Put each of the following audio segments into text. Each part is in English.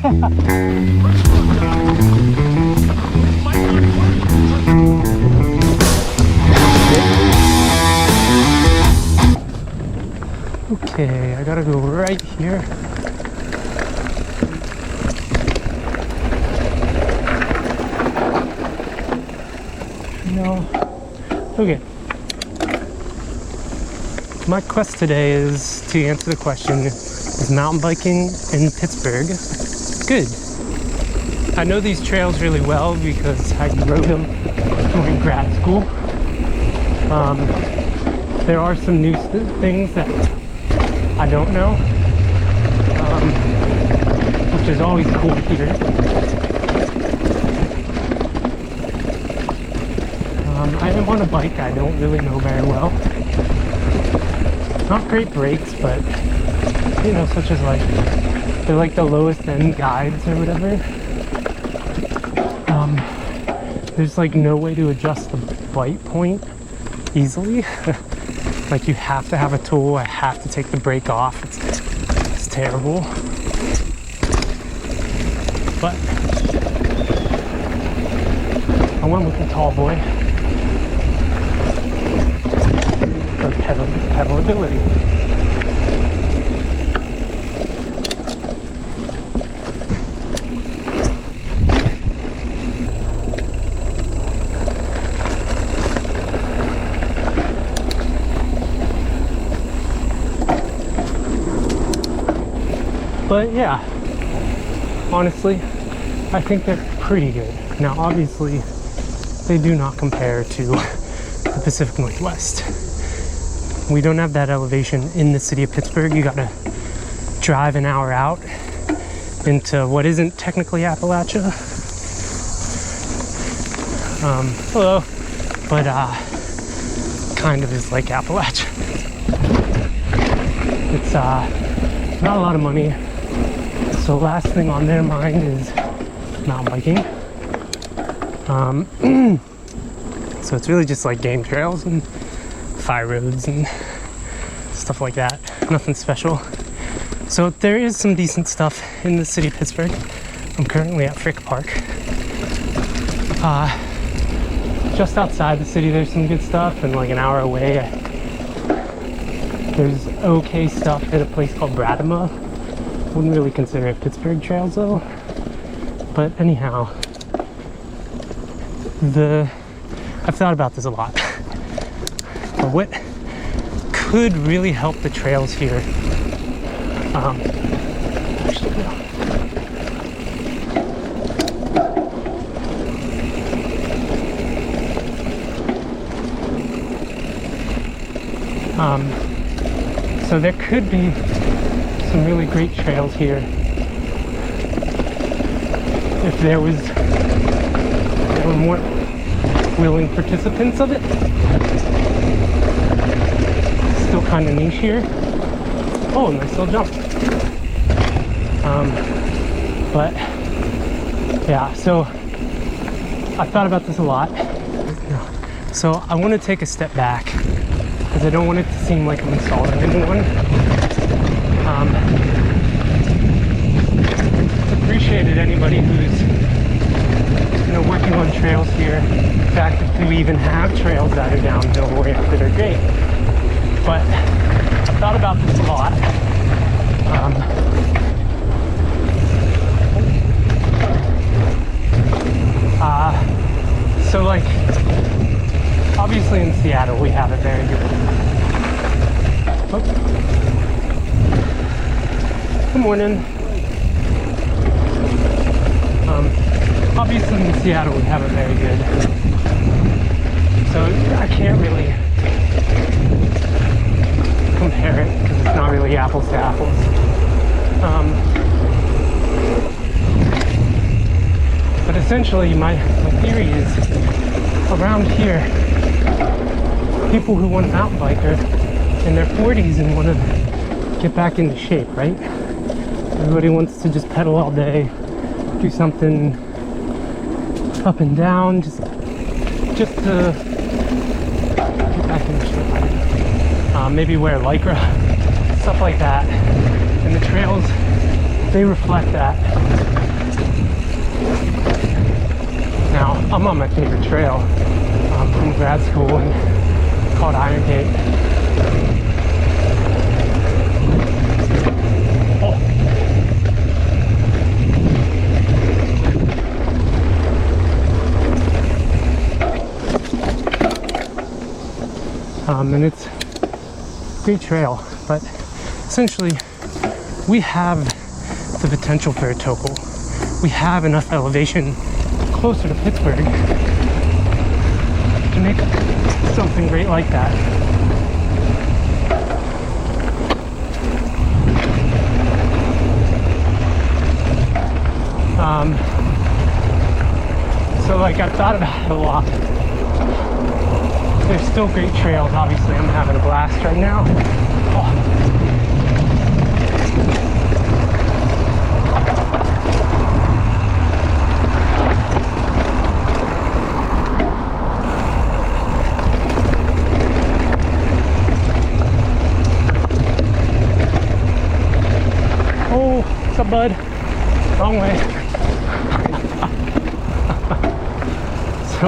Okay, I gotta go right here. No. Okay. My quest today is to answer the question, is mountain biking in Pittsburgh good? I know these trails really well because I rode them during grad school. There are some new things that I don't know, which is always cool to hear. I am on a bike I don't really know very well. Not great brakes, but you know, such as like they're like the lowest end guides or whatever. There's like no way to adjust the bite point easily. Like you have to have a tool. I have to take the brake off. It's terrible. But I went with the tall boy for pedalability. But yeah, honestly, I think they're pretty good. Now, obviously, they do not compare to the Pacific Northwest. We don't have that elevation in the city of Pittsburgh. You gotta drive an hour out into what isn't technically Appalachia. Hello, but kind of is like Appalachia. It's not a lot of money. So last thing on their mind is mountain biking. So it's really just like game trails and fire roads and stuff like that. Nothing special. So there is some decent stuff in the city of Pittsburgh. I'm currently at Frick Park. Just outside the city there's some good stuff, and like an hour away there's okay stuff at a place called Bradema. Wouldn't really consider it Pittsburgh trails though. But anyhow, I've thought about this a lot. But what could really help the trails here, so there could be some really great trails here if there were more willing participants of it. Still kind of niche here. Oh, nice little jump. But yeah, so I thought about this a lot. So I want to take a step back because I don't want it to seem like I'm insulting anyone. Appreciated anybody who's working on trails here. In fact, if we even have trails that are downhill oriented are great. But I thought about this a lot. So like, obviously in Seattle we have it very good. Oh. Good morning. Obviously in Seattle we have it very good. So I can't really compare it because it's not really apples to apples. But essentially my theory is around here, people who want a mountain biker in their 40s and want to get back into shape, right? Everybody wants to just pedal all day, do something up and down, just to get back into shape. Maybe wear Lycra, stuff like that. And the trails they reflect that. Now, I'm on my favorite trail from grad school called Iron Gate. And it's a great trail, but essentially we have the potential for a topo. We have enough elevation closer to Pittsburgh to make something great like that. So like I've thought about it a lot. There's still great trails, obviously. I'm having a blast right now. Oh, what's up, bud? Wrong way. So,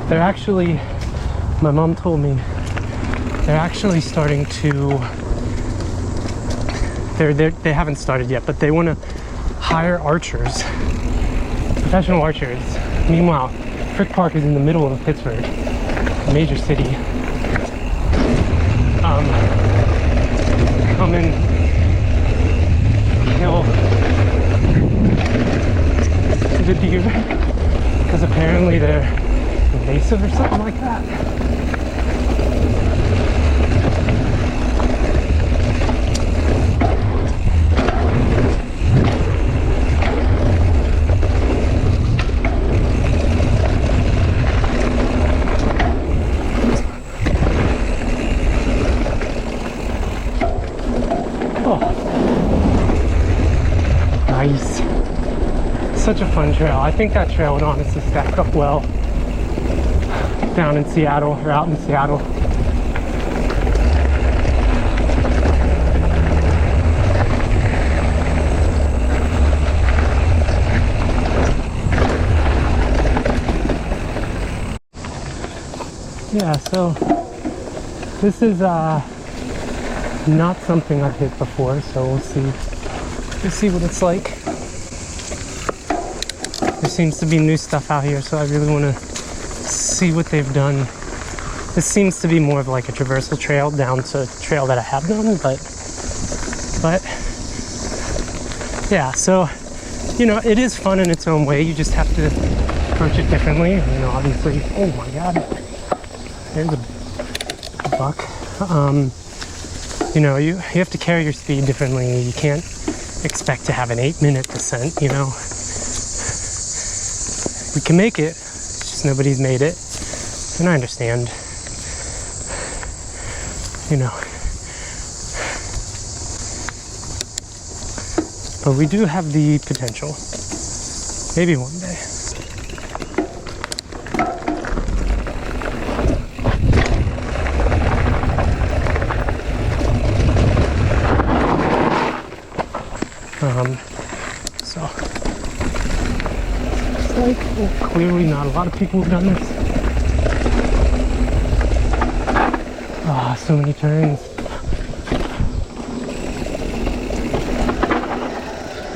they're actually, my mom told me, they're actually starting to, they haven't started yet, but they want to hire archers, professional archers. Meanwhile, Frick Park is in the middle of Pittsburgh, a major city. Come and kill the deer, because apparently they're invasive or something like that. Nice. Such a fun trail. I think that trail would honestly stack up well down in Seattle, or out in Seattle. Yeah, so this is not something I've hit before, so we'll see what it's like. There seems to be new stuff out here, so I really want to see what they've done. This seems to be more of like a traversal trail down to a trail that I have done, but yeah, so you know, it is fun in its own way. You just have to approach it differently. You know, obviously, oh my god, there's a buck. You know, you have to carry your speed differently. You can't expect to have an 8-minute descent, you know. We can make it, it's just nobody's made it. And I understand, you know. But we do have the potential. Maybe one day. So it's like, well, clearly not a lot of people have done this. Ah, so many turns.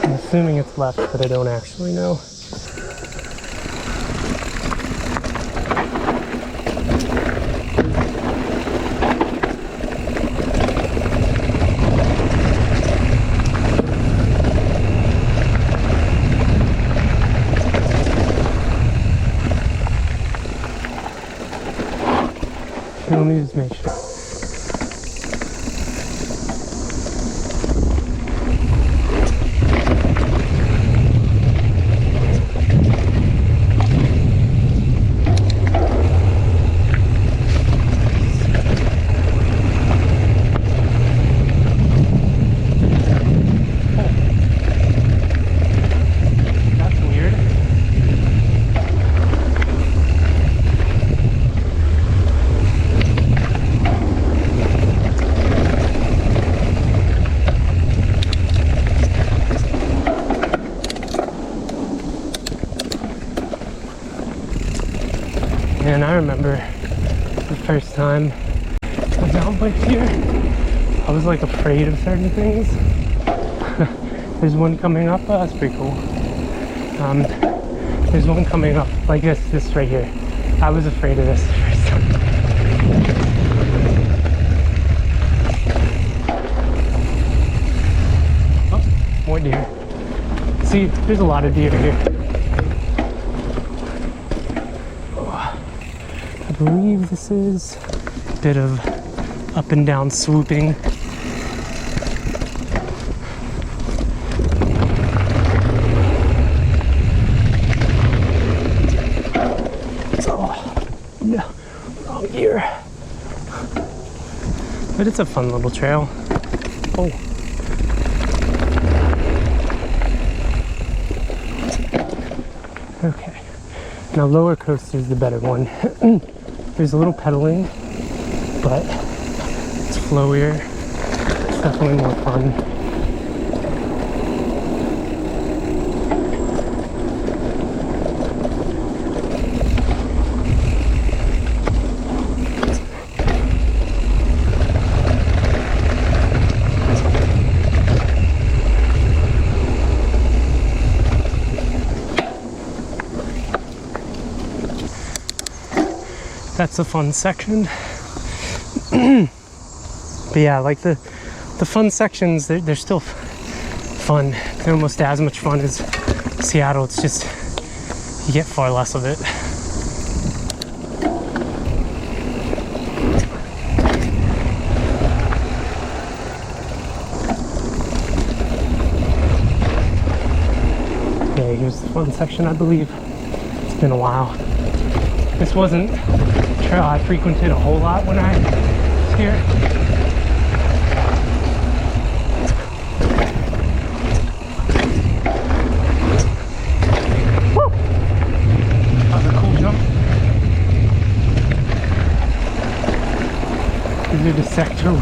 I'm assuming it's left, but I don't actually know. Let me just make sure. And I remember the first time I mountain biked here, I was like afraid of certain things. There's one coming up, that's pretty cool. There's one coming up like this right here. I was afraid of this the first time. Oh, more deer. See, there's a lot of deer here. Oh, I believe this is a bit of up and down swooping. No, wrong gear. But it's a fun little trail. Oh. Okay. Now lower coaster is the better one. There's a little pedaling, but it's flowier. It's definitely more fun. That's a fun section. But yeah, like the fun sections, they're still fun. They're almost as much fun as Seattle. It's just you get far less of it. Okay, here's the fun section, I believe. It's been a while. This wasn't a trail I frequented a whole lot when I was here. Woo! That was a cool jump. These are the Sector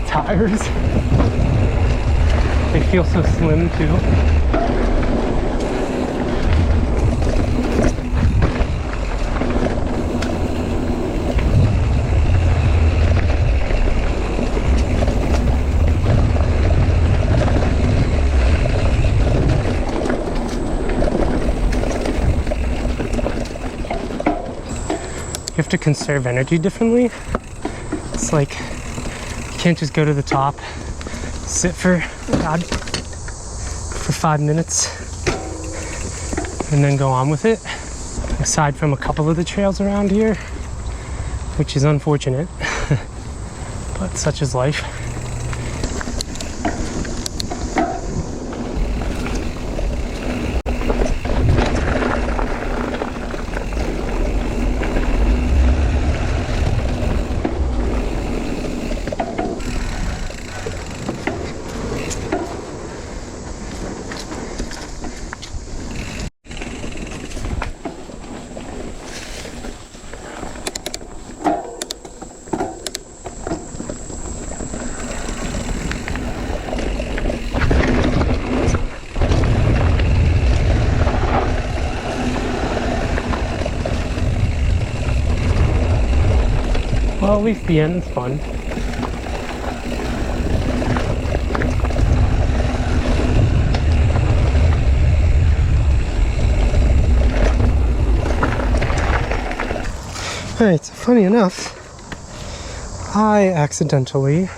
tires. They feel so slim too. You have to conserve energy differently. It's like you can't just go to the top, sit for 5 minutes, and then go on with it. Aside from a couple of the trails around here, which is unfortunate, but such is life. Well, at least the end's fun. Alright, so funny enough, I accidentally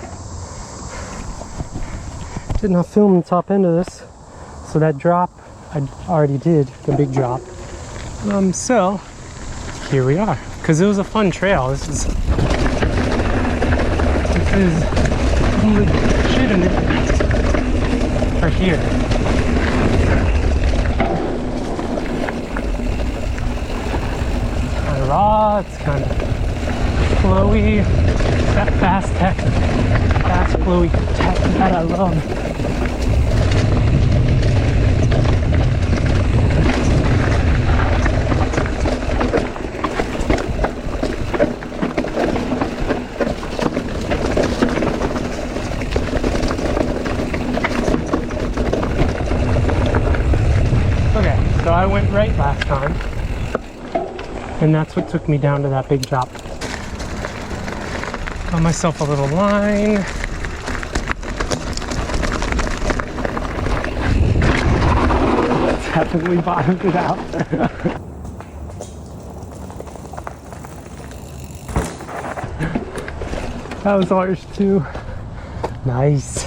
did not film the top end of this, so that drop I already did, the big drop. So here we are, because it was a fun trail. This is legitimate for here. Kind of raw, it's kind of flowy, that fast flowy tech that I love. So I went right last time, And that's what took me down to that big drop. Got myself a little line. Definitely bottomed it out. That was ours too. Nice.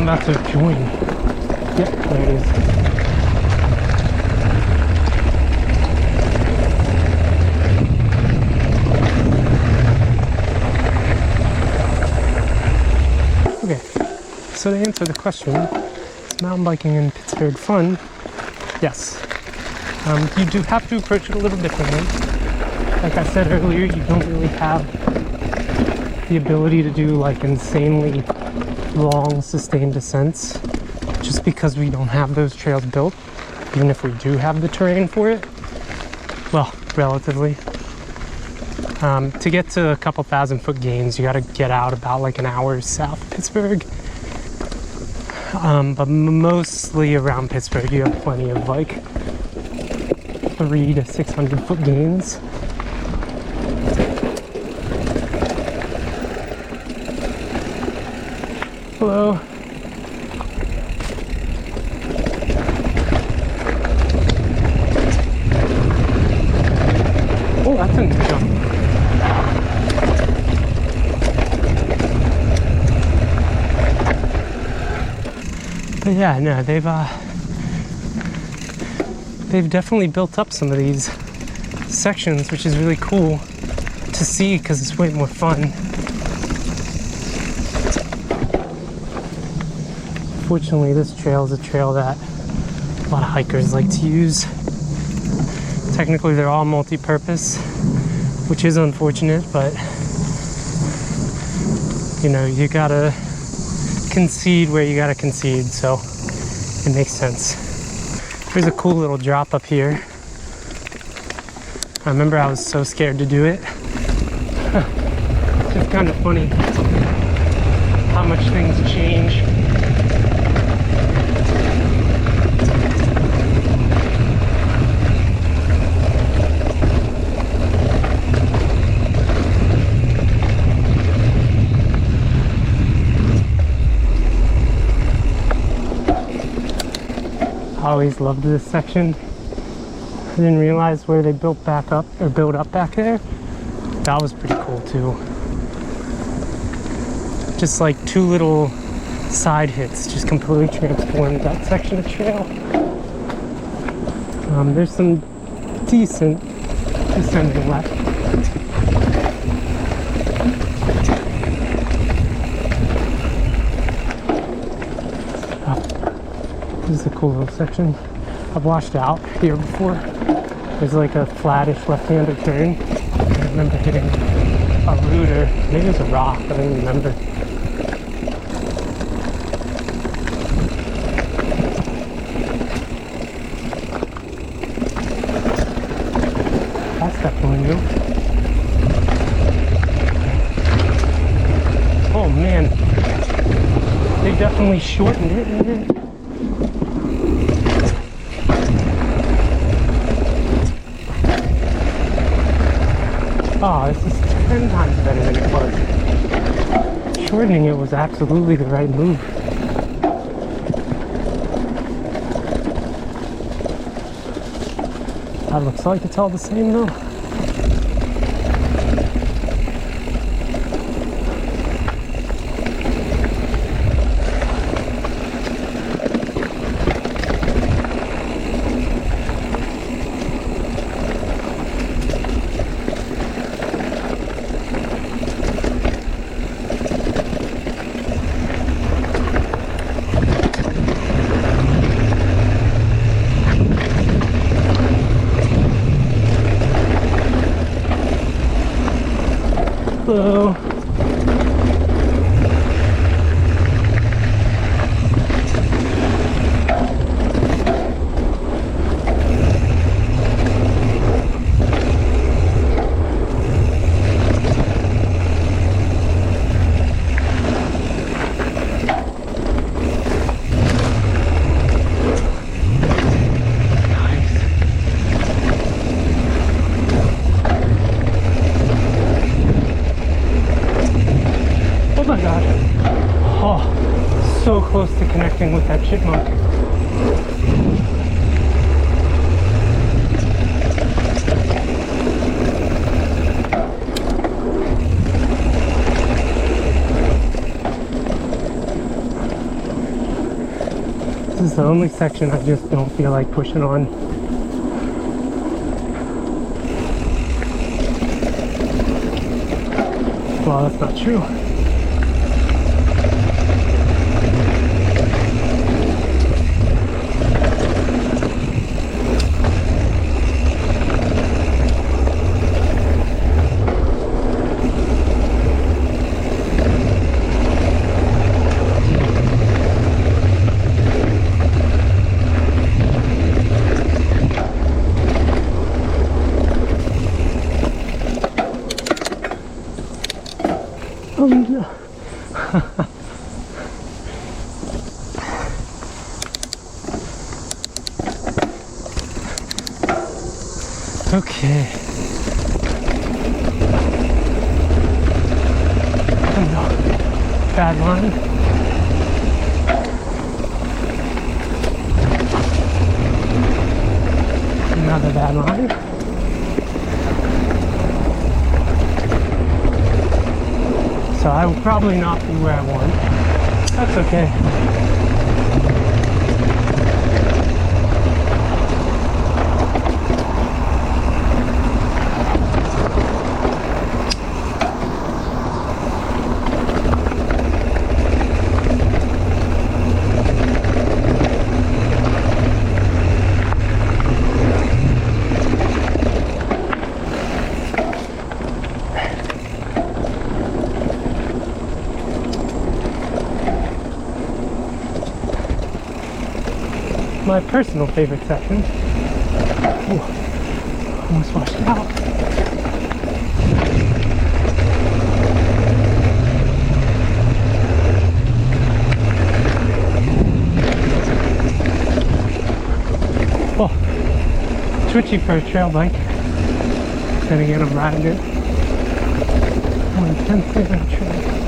About to join. Yep, there it is. Okay, so to answer the question, is mountain biking in Pittsburgh fun? Yes. You do have to approach it a little differently. Like I said earlier, you don't really have the ability to do like insanely long sustained descents just because we don't have those trails built, even if we do have the terrain for it. Well, relatively. To get to a couple 1,000-foot gains, you got to get out about like an hour south of Pittsburgh. But mostly around Pittsburgh, you have plenty of like 300 to 600-foot gains. Hello. Oh, that's a new jump. But yeah, no, they've definitely built up some of these sections, which is really cool to see because it's way more fun. Fortunately, this trail is a trail that a lot of hikers like to use. Technically, they're all multi-purpose, which is unfortunate, but you know, you gotta concede where you gotta concede, so it makes sense. There's a cool little drop up here. I remember I was so scared to do it. It's just kind of funny how much things change. I always loved this section. I didn't realize where they built back up or built up back there. That was pretty cool too. Just like two little side hits just completely transformed that section of trail. There's some decent descending left. This is a cool little section. I've washed out here before. There's like a flattish left-handed turn. I remember hitting a root or maybe it was a rock, I don't remember. That's definitely new. Oh man, they definitely shortened it. Oh, this is 10 times better than it was. Shortening it was absolutely the right move. That looks like it's all the same though. Hello. walking with that chipmunk. This is the only section I just don't feel like pushing on. Well, that's not true. Okay. No. Bad line. Another bad line. So I will probably not be where I want. That's okay. My personal favorite section. Ooh, almost washed it out. Oh, twitchy for a trail bike. Then again, I'm riding it more intensely than a trail.